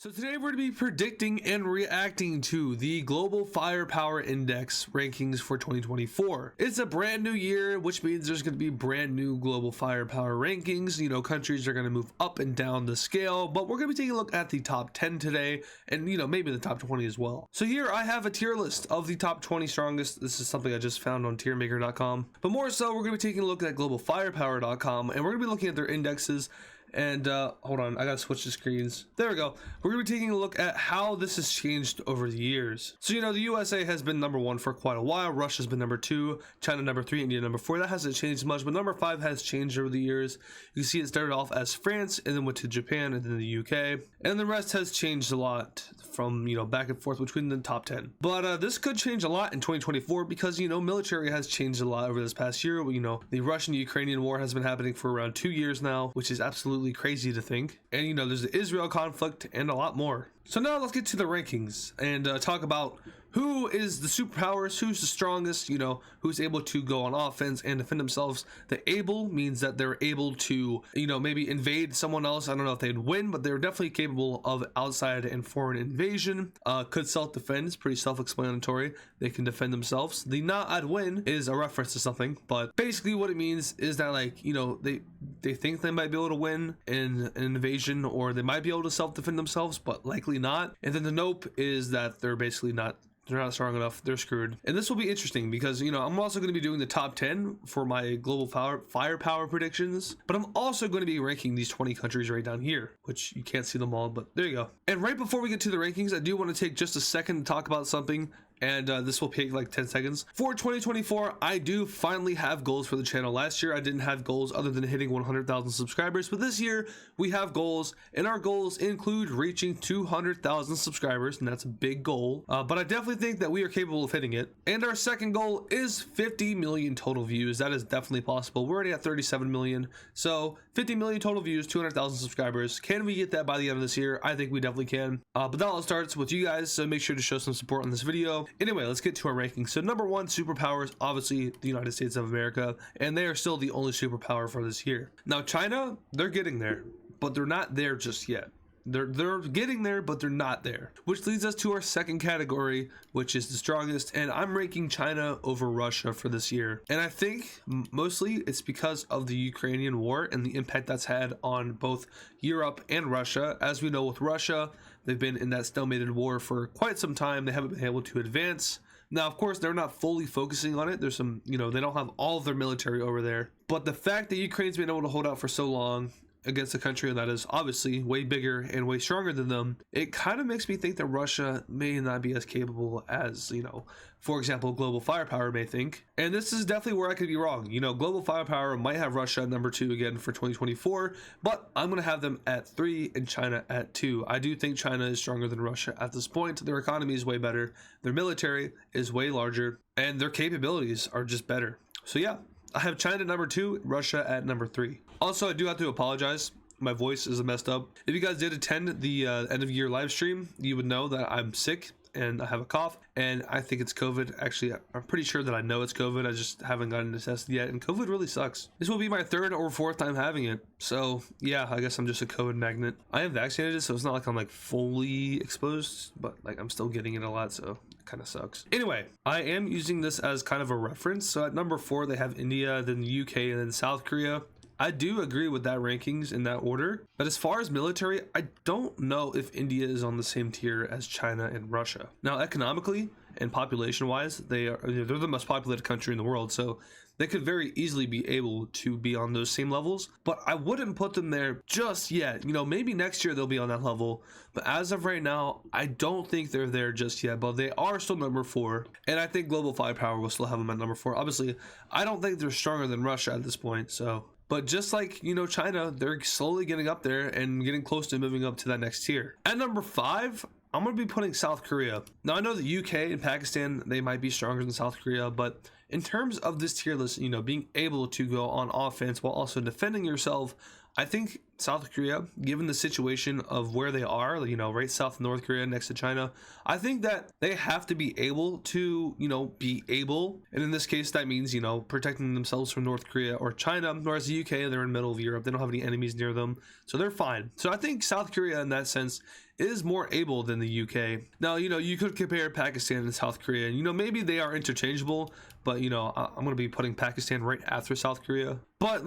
So today we're going to be predicting and reacting to the Global Firepower Index rankings for 2024. It's a brand new year, which means there's going to be brand new global firepower rankings. You know, countries are going to move up and down the scale, but we're going to be taking a look at the top 10 today and, you know, maybe the top 20 as well. So here I have a tier list of the top 20 strongest. This is something I just found on tiermaker.com, but more so we're going to be taking a look at globalfirepower.com and we're going to be looking at their indexes. And hold on, I gotta switch the screens. There we go. We're gonna be taking a look at how this has changed over the years. So, you know, the USA has been number 1 for quite a while. Russia's been number 2, China number 3, India number 4. That hasn't changed much, but number 5 has changed over the years. You can see it started off as France and then went to Japan and then the UK, and the rest has changed a lot from, you know, back and forth between the top 10. But this could change a lot in 2024 because, you know, military has changed a lot over this past year. You know, the Russian-Ukrainian war has been happening for around 2 years now, which is absolutely crazy to think. And, you know, there's the Israel conflict and a lot more. So now let's get to the rankings and talk about who is the superpowers, who's the strongest, you know, who's able to go on offense and defend themselves. The able means that they're able to, you know, maybe invade someone else. I don't know if they'd win, but they're definitely capable of outside and foreign invasion. Could self-defend, it's pretty self-explanatory. They can defend themselves. The not I'd win is a reference to something, but basically what it means is that, like, you know, they think they might be able to win in an invasion, or they might be able to self-defend themselves, but likely not. And then the nope is that they're basically not strong enough, they're screwed. And this will be interesting because, you know, I'm also going to be doing the top 10 for my global firepower predictions, but I'm also going to be ranking these 20 countries right down here, which you can't see them all, but there you go. And right before we get to the rankings, I do want to take just a second to talk about something, and this will take like 10 seconds. For 2024, I do finally have goals for the channel. Last year, I didn't have goals other than hitting 100,000 subscribers, but this year we have goals, and our goals include reaching 200,000 subscribers, and that's a big goal, but I definitely think that we are capable of hitting it. And our second goal is 50 million total views. That is definitely possible. We're already at 37 million, so 50 million total views, 200,000 subscribers. Can we get that by the end of this year? I think we definitely can, but that all starts with you guys, so make sure to show some support on this video. Anyway, let's get to our rankings. So number 1 superpowers, obviously the United States of America, and they are still the only superpower for this year. Now China, they're getting there, but they're not there just yet. They're getting there, but they're not there, which leads us to our second category, which is the strongest, and I'm ranking China over Russia for this year. And I think mostly it's because of the Ukrainian war and the impact that's had on both Europe and Russia. As we know, with Russia, they've been in that stalemated war for quite some time. They haven't been able to advance. Now, of course, they're not fully focusing on it. There's some, you know, they don't have all of their military over there, but the fact that Ukraine's been able to hold out for so long against a country that is obviously way bigger and way stronger than them, it kind of makes me think that Russia may not be as capable as, you know, for example, global firepower may think. And this is definitely where I could be wrong. You know, global firepower might have Russia at number 2 again for 2024, but I'm going to have them at 3 and China at 2. I do think China is stronger than Russia at this point. Their economy is way better, their military is way larger, and their capabilities are just better. So yeah, I have China at number 2, Russia at number 3. Also, I do have to apologize. My voice is messed up. If you guys did attend the end of year live stream, you would know that I'm sick and I have a cough, and I think it's COVID. Actually, I'm pretty sure that I know it's COVID. I just haven't gotten it tested yet, and COVID really sucks. This will be my 3rd or 4th time having it. So yeah, I guess I'm just a COVID magnet. I am vaccinated, so it's not like I'm like fully exposed, but like I'm still getting it a lot, so it kind of sucks. Anyway, I am using this as kind of a reference. So at number 4, they have India, then the UK, and then South Korea. I do agree with that rankings in that order, but as far as military, I don't know if India is on the same tier as China and Russia. Now, economically and population wise, they're the most populated country in the world, so they could very easily be able to be on those same levels, but I wouldn't put them there just yet. You know, maybe next year they'll be on that level, but as of right now, I don't think they're there just yet, but they are still number 4, and I think global firepower will still have them at number 4. Obviously, I don't think they're stronger than Russia at this point, so. But just like, you know, China, they're slowly getting up there and getting close to moving up to that next tier. At number 5, I'm going to be putting South Korea. Now, I know the UK and Pakistan, they might be stronger than South Korea, but in terms of this tier list, you know, being able to go on offense while also defending yourself, I think South Korea, given the situation of where they are, you know, right south of North Korea next to China, I think that they have to be able to, you know, and in this case, that means, you know, protecting themselves from North Korea or China, whereas the UK, they're in the middle of Europe, they don't have any enemies near them, so they're fine. So I think South Korea in that sense is more able than the UK. Now, you could compare Pakistan and South Korea, and maybe they are interchangeable, but I'm going to be putting Pakistan right after South Korea. But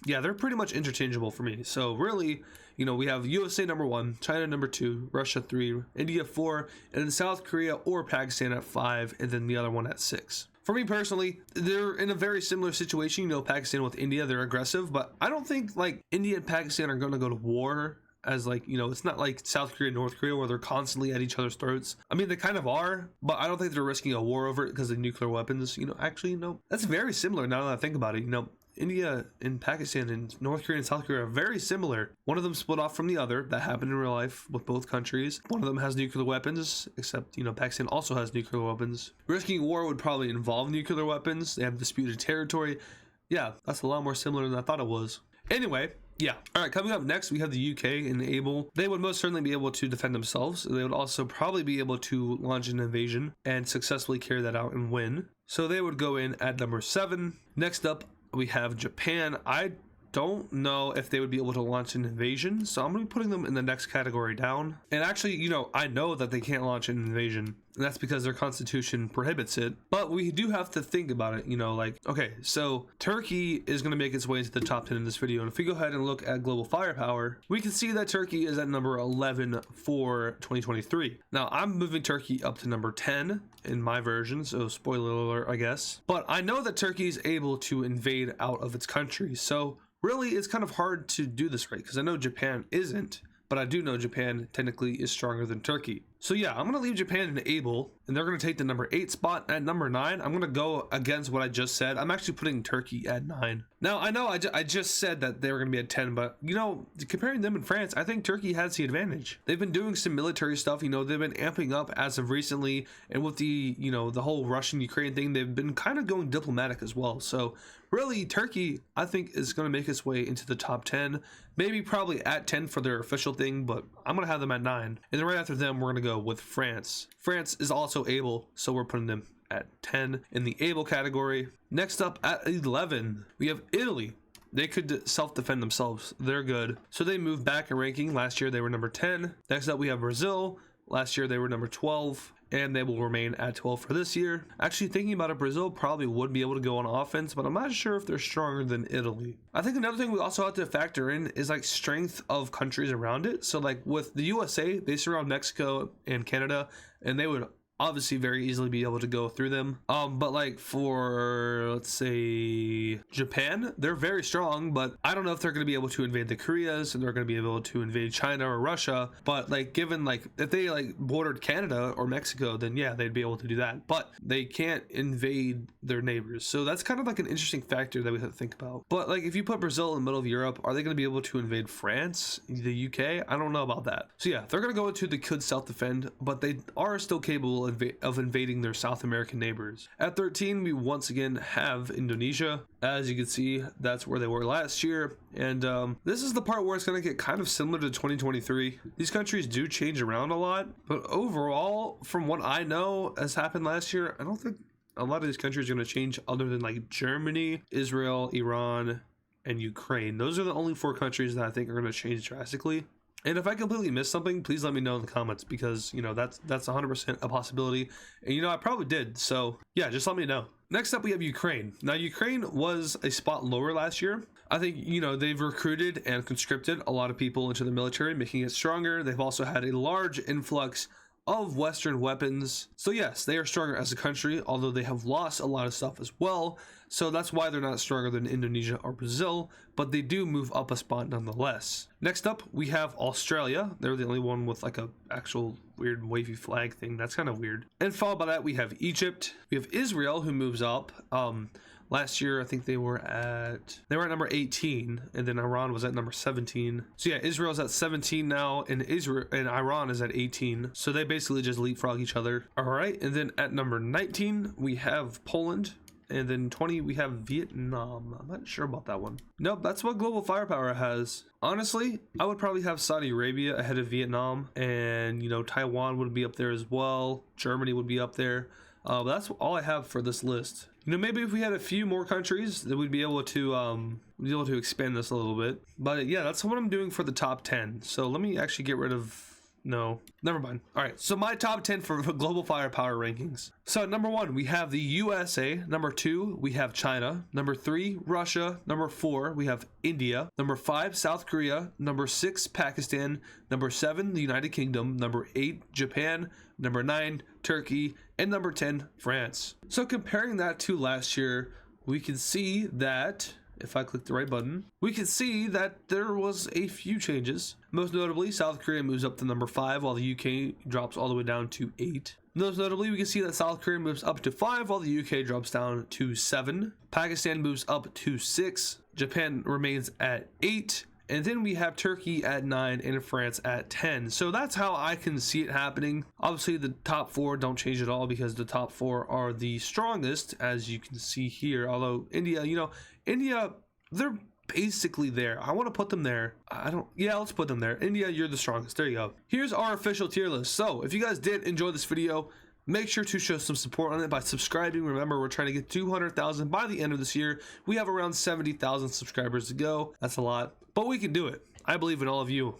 yeah, they're pretty much interchangeable for me. So really, we have USA number 1, China number 2, Russia 3, India 4, and then South Korea or Pakistan at 5, and then the other one at 6. For me personally, they're in a very similar situation. Pakistan with India, they're aggressive, but I don't think India and Pakistan are going to go to war as it's not like South Korea and North Korea where they're constantly at each other's throats. I mean, they kind of are, but I don't think they're risking a war over it because of nuclear weapons. Actually, no, that's very similar now that I think about it. India and Pakistan and North Korea and South Korea are very similar. One of them split off from the other. That happened in real life with both countries. One of them has nuclear weapons, except, Pakistan also has nuclear weapons. Risking war would probably involve nuclear weapons. They have disputed territory. Yeah, that's a lot more similar than I thought it was. Anyway, yeah. All right, coming up next, we have the UK and able. They would most certainly be able to defend themselves. They would also probably be able to launch an invasion and successfully carry that out and win. So they would go in at number 7. Next up, we have Japan. I don't know if they would be able to launch an invasion, so I'm going to be putting them in the next category down. And actually, I know that they can't launch an invasion, and that's because their constitution prohibits it. But we do have to think about it, okay, so Turkey is going to make its way into the top 10 in this video. And if we go ahead and look at global firepower, we can see that Turkey is at number 11 for 2023. Now, I'm moving Turkey up to number 10 in my version, so spoiler alert, I guess. But I know that Turkey is able to invade out of its country, so really, it's kind of hard to do this right, because I know Japan isn't, but I do know Japan technically is stronger than Turkey. So yeah, I'm going to leave Japan in able, and they're going to take the number 8 spot. At number 9, I'm going to go against what I just said. I'm actually putting Turkey at 9. Now, I know I just said that they were going to be at 10, but, comparing them and France, I think Turkey has the advantage. They've been doing some military stuff, they've been amping up as of recently, and with the, the whole Russian-Ukraine thing, they've been kind of going diplomatic as well. So really, Turkey, I think, is going to make its way into the top 10, maybe probably at 10 for their official thing, but I'm going to have them at 9. And then right after them, we're going to go with France. France is also able, so we're putting them at 10 in the able category. Next up at 11, we have Italy. They could self-defend themselves. They're good. So they moved back in ranking. Last year, they were number 10. Next up, we have Brazil. Last year, they were number 12. And they will remain at 12 for this year. Actually, thinking about it, Brazil probably would be able to go on offense, but I'm not sure if they're stronger than Italy. I think another thing we also have to factor in is strength of countries around it. So with the USA, they surround Mexico and Canada, and they would obviously very easily be able to go through them. But for, let's say, Japan, they're very strong, but I don't know if they're going to be able to invade the Koreas, and they're going to be able to invade China or Russia. But given if they bordered Canada or Mexico, then yeah, they'd be able to do that. But they can't invade their neighbors. So that's kind of an interesting factor that we have to think about. But if you put Brazil in the middle of Europe, are they going to be able to invade France, the UK? I don't know about that. So yeah, they're going to go into the could self-defend, but they are still capable of invading their South American neighbors. At 13, we once again have Indonesia. As you can see, that's where they were last year. And this is the part where it's going to get kind of similar to 2023. These countries do change around a lot, but overall, from what I know has happened last year, I don't think a lot of these countries are going to change other than Germany, Israel, Iran, and Ukraine. Those are the only 4 countries that I think are going to change drastically. And if I completely missed something, please let me know in the comments, because that's 100% a possibility, and I probably did. So yeah, just let me know. Next up, we have Ukraine. Now, Ukraine was a spot lower last year. I think they've recruited and conscripted a lot of people into the military, making it stronger. They've also had a large influx of Western weapons. So yes, they are stronger as a country, although they have lost a lot of stuff as well. So that's why they're not stronger than Indonesia or Brazil, but they do move up a spot nonetheless. Next up, we have Australia. They're the only one with a actual weird wavy flag thing. That's kind of weird. And followed by that, we have Egypt. We have Israel, who moves up. Last year, I think they were at number 18, and then Iran was at number 17. So yeah, Israel's at 17 now, and Iran is at 18. So they basically just leapfrog each other. All right, and then at number 19, we have Poland. And then 20, we have Vietnam. I'm not sure about that one. Nope, that's what global firepower has. Honestly, I would probably have Saudi Arabia ahead of Vietnam. And, Taiwan would be up there as well. Germany would be up there. But that's all I have for this list. Maybe if we had a few more countries, then we'd be able to expand this a little bit. But yeah, that's what I'm doing for the top 10. So let me actually get rid of No, never mind. All right, so my top 10 for global firepower rankings. So number 1, we have the USA. Number 2, we have China. Number 3, Russia. Number 4, we have India. Number 5, South Korea. Number 6, Pakistan. Number 7, the United Kingdom. Number 8, Japan. Number 9, Turkey. And number 10, France. So comparing that to last year, we can see that if I click the right button, we can see that there was a few changes. Most notably, South Korea moves up to number 5, while the UK drops all the way down to 8. Most notably, we can see that South Korea moves up to 5, while the UK drops down to 7. Pakistan moves up to 6. Japan remains at 8. And then we have Turkey at 9 and France at 10. So that's how I can see it happening. Obviously, the top 4 don't change at all because the top 4 are the strongest, as you can see here. Although India, India, they're basically there. I want to put them there. Yeah, let's put them there. India, you're the strongest. There you go. Here's our official tier list. So if you guys did enjoy this video, make sure to show some support on it by subscribing. Remember, we're trying to get 200,000 by the end of this year. We have around 70,000 subscribers to go. That's a lot, but we can do it. I believe in all of you.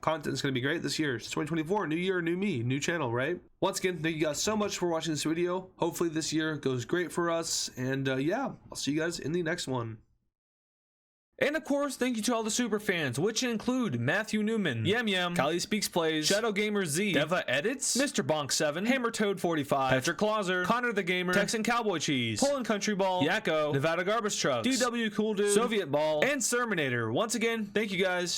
Content is going to be great this year. It's 2024, new year, new me, new channel, right? Once again, thank you guys so much for watching this video. Hopefully this year goes great for us. And yeah, I'll see you guys in the next one. And of course, thank you to all the super fans, which include Matthew Newman, Yam, Kali Speaks Plays, Shadow Gamer Z, Deva Edits, Mr. Bonk 7, Hammer Toad 45, Patrick Clauser, Connor the Gamer, Texan Cowboy Cheese, Poland Country Ball, Yakko, Nevada Garbage Trucks, DW Cool Dude, Soviet Ball, and Serminator. Once again, thank you guys.